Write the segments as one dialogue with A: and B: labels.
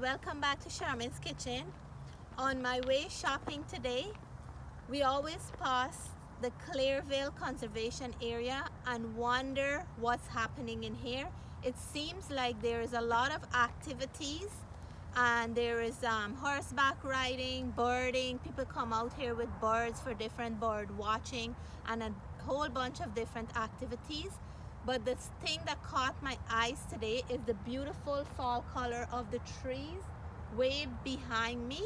A: welcome back to Charmaine's Kitchen. On my way shopping today, we always pass the Clearville Conservation Area and wonder what's happening in here. It seems like there is a lot of activities and there is horseback riding, birding. People come out here with birds for different bird watching and a whole bunch of different activities. But the thing that caught my eyes today is the beautiful fall color of the trees way behind me.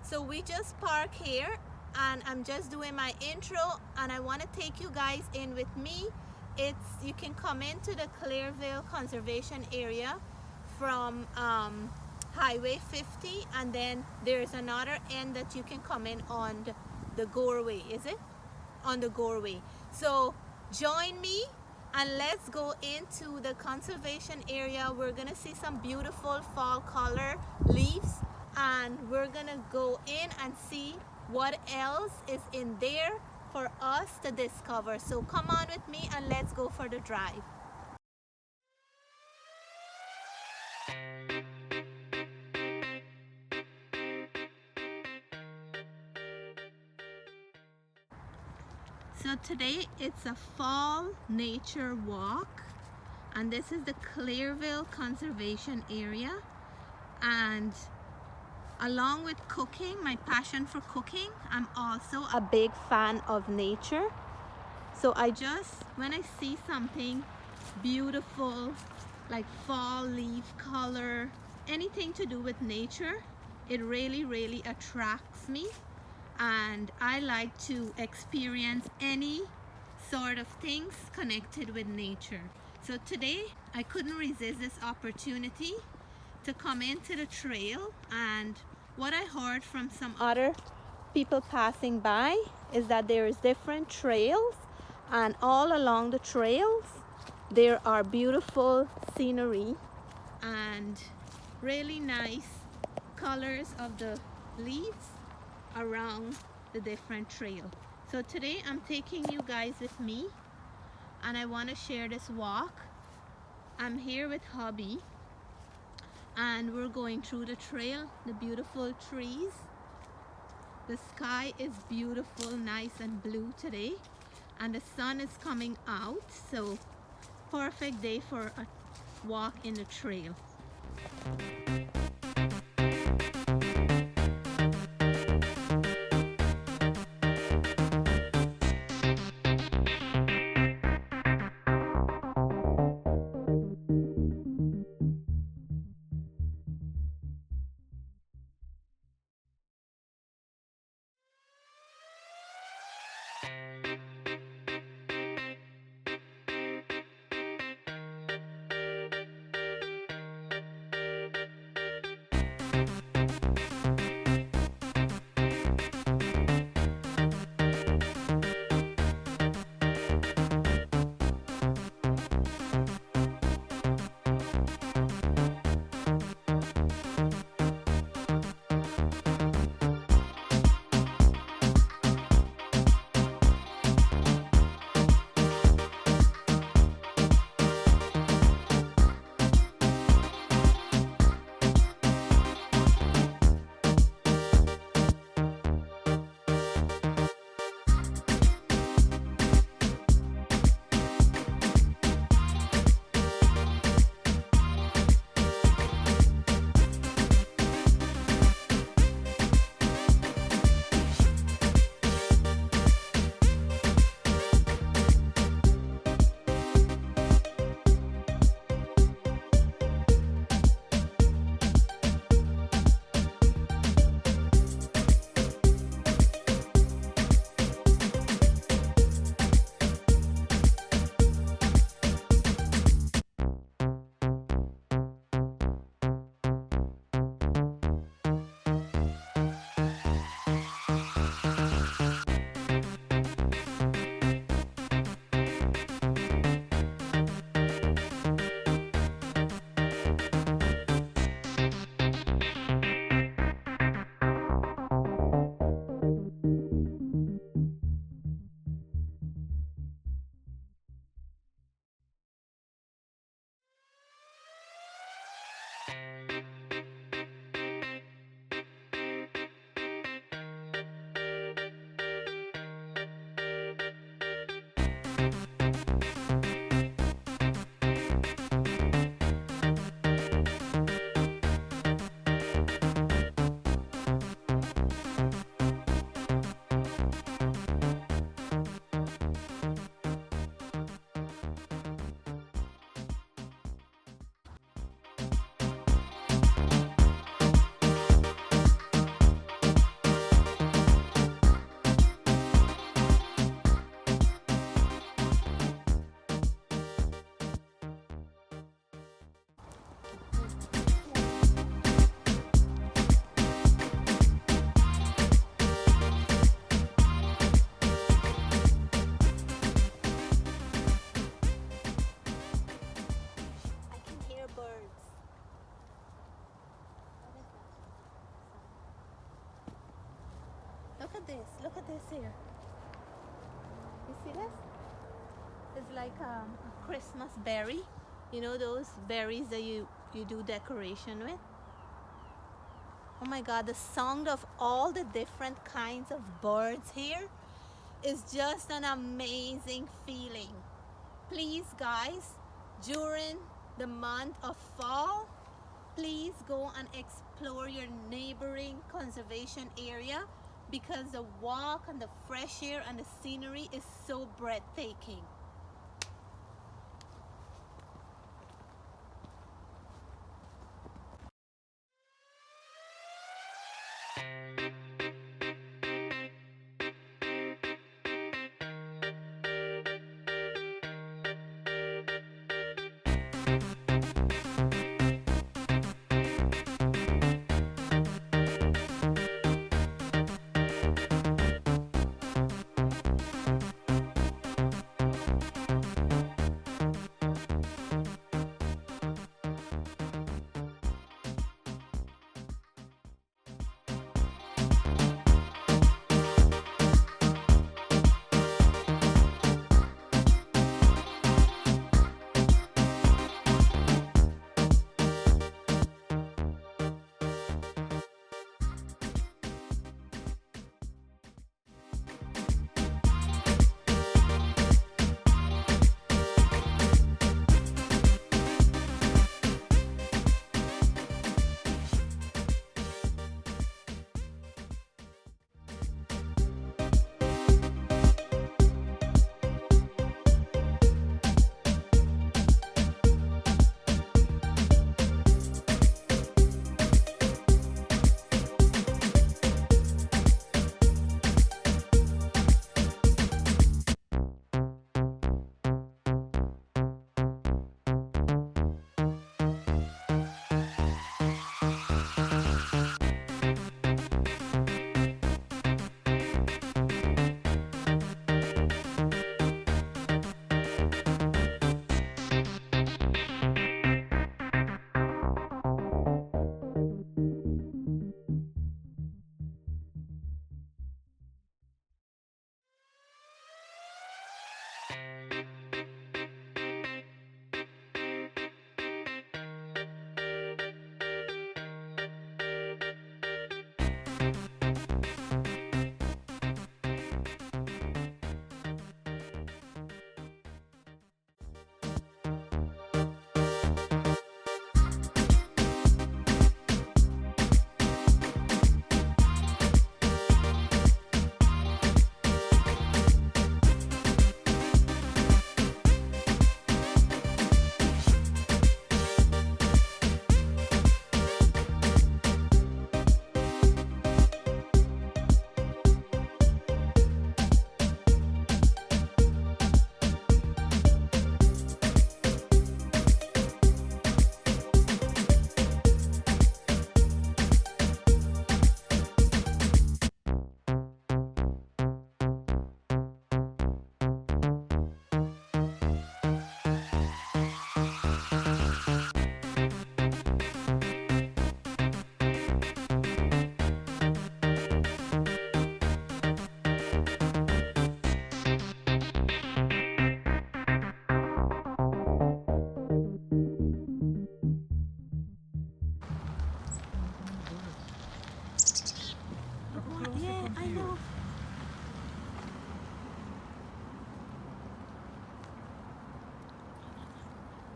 A: So we just park here and I'm just doing my intro and I want to take you guys in with me. You can come into the Clearville Conservation Area from Highway 50, and then there's another end that you can come in on the Goreway, is it? On the Goreway. So join me and let's go into the conservation area. We're gonna see some beautiful fall color leaves and we're gonna go in and see what else is in there for us to discover. So come on with me and let's go for the drive. So today it's a fall nature walk and this is the Clearville Conservation Area, and along with cooking, my passion for cooking, I'm also a big fan of nature. So when I see something beautiful like fall leaf color, anything to do with nature, it really attracts me. And I like to experience any sort of things connected with nature. So today I couldn't resist this opportunity to come into the trail, and what I heard from some other people passing by is that there is different trails, and all along the trails there are beautiful scenery and really nice colors of the leaves around the different trail. So today I'm taking you guys with me and I want to share this walk. I'm here with hubby and we're going through the trail, the beautiful trees. The sky is beautiful, nice and blue today, and the sun is coming out, so perfect day for a walk in the trail. look at this. Look at this here. You see this? It's like a Christmas berry. You know those berries that you do decoration with? Oh my God, the sound of all the different kinds of birds here is just an amazing feeling. Please guys, during the month of fall, please go and explore your neighboring conservation area, because the walk and the fresh air and the scenery is so breathtaking.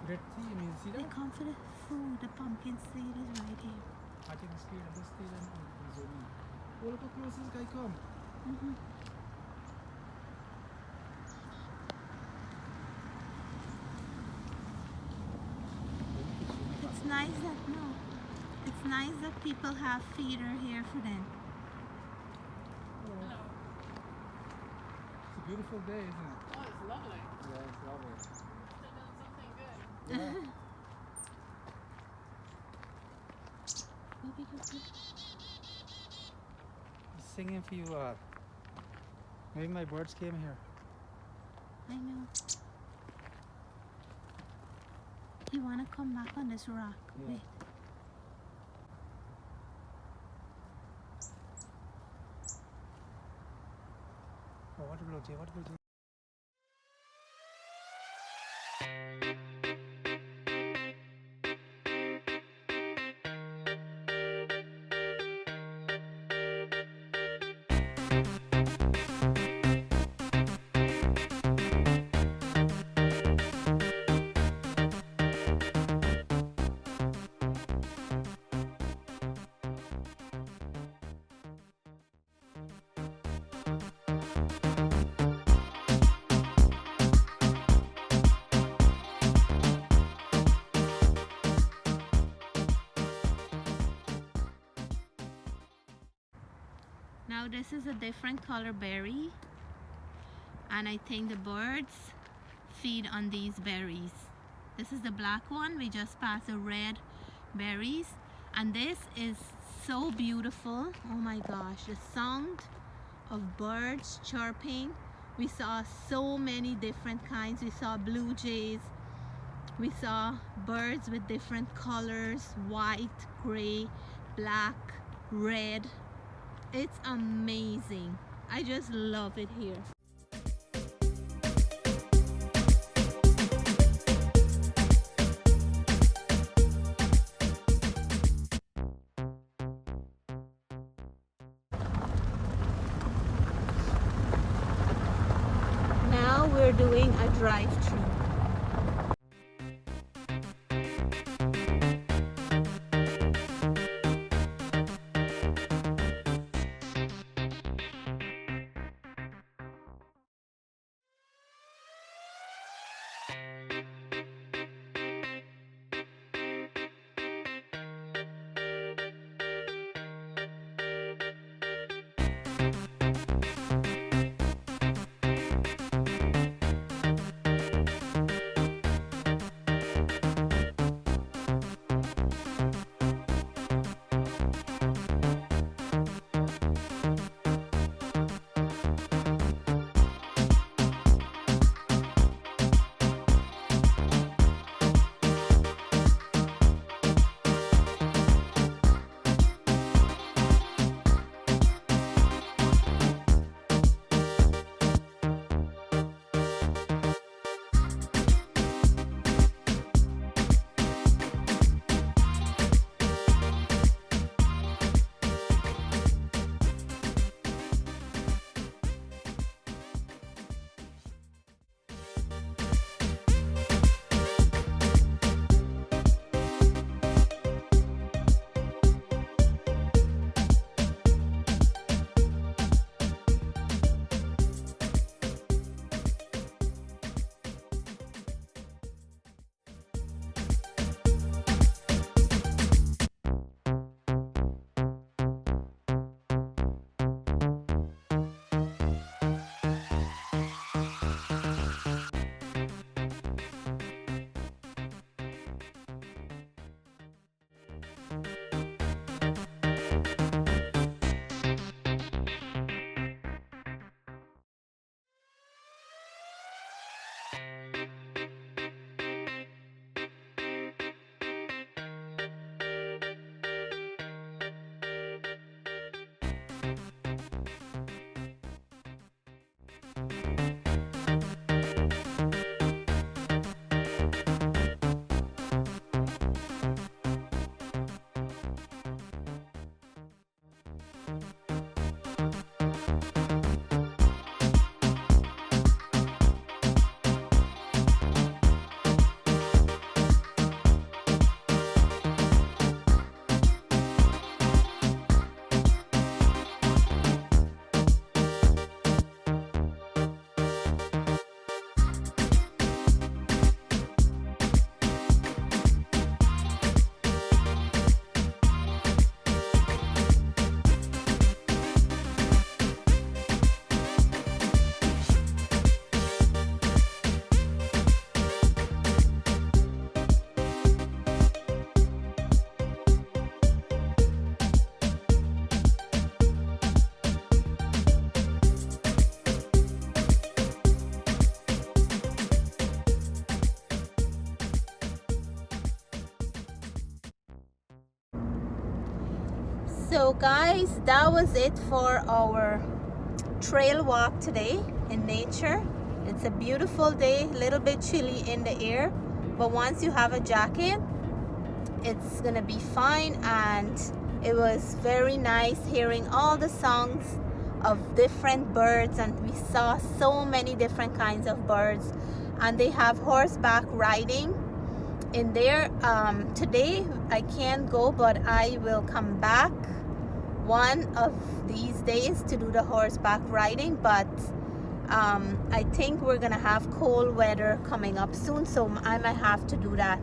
B: Red tea, you see
A: They
B: that?
A: come for the food. The pumpkin seed is right here.
B: I think it's clear, this stay and zoning. Oh, look how close this guy come.
A: It's nice that it's nice that people have feeder here for them.
B: Hello. It's a beautiful day, isn't it?
C: Oh, it's lovely.
B: Yeah, it's lovely.
C: Must have done something good.
B: Yeah. He's singing for you. Maybe my birds came here.
A: I know. You want to come back on this rock?
B: Yeah.
A: Wait. Now this is a different color berry, and I think the birds feed on these berries. This is the black one. We just passed the red berries, and this is so beautiful. Oh my gosh, the sound of birds chirping. We saw so many different kinds. We saw blue jays, we saw birds with different colors, white, gray, black, red. It's amazing. I just love it here. Now we're doing a drive-through. So guys, that was it for our trail walk today. in nature. It's a beautiful day, a little bit chilly in the air, but once you have a jacket, it's gonna be fine. And it was very nice hearing all the songs of different birds, and we saw so many different kinds of birds. And they have horseback riding in there. Today I can't go, but I will come back one of these days to do the horseback riding. But I think we're gonna have cold weather coming up soon, so I might have to do that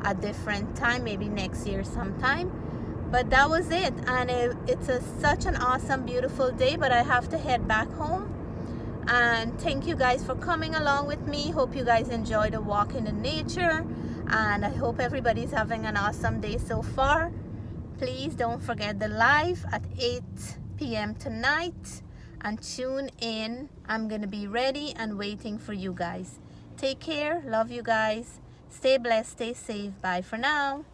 A: a different time, maybe next year sometime. But that was it, and it's such an awesome, beautiful day. But I have to head back home. And thank you guys for coming along with me. Hope you guys enjoyed the walk in the nature, and I hope everybody's having an awesome day so far. Please don't forget the live at 8 p.m. tonight, and tune in. I'm gonna be ready and waiting for you guys. Take care. Love you guys. Stay blessed. Stay safe. Bye for now.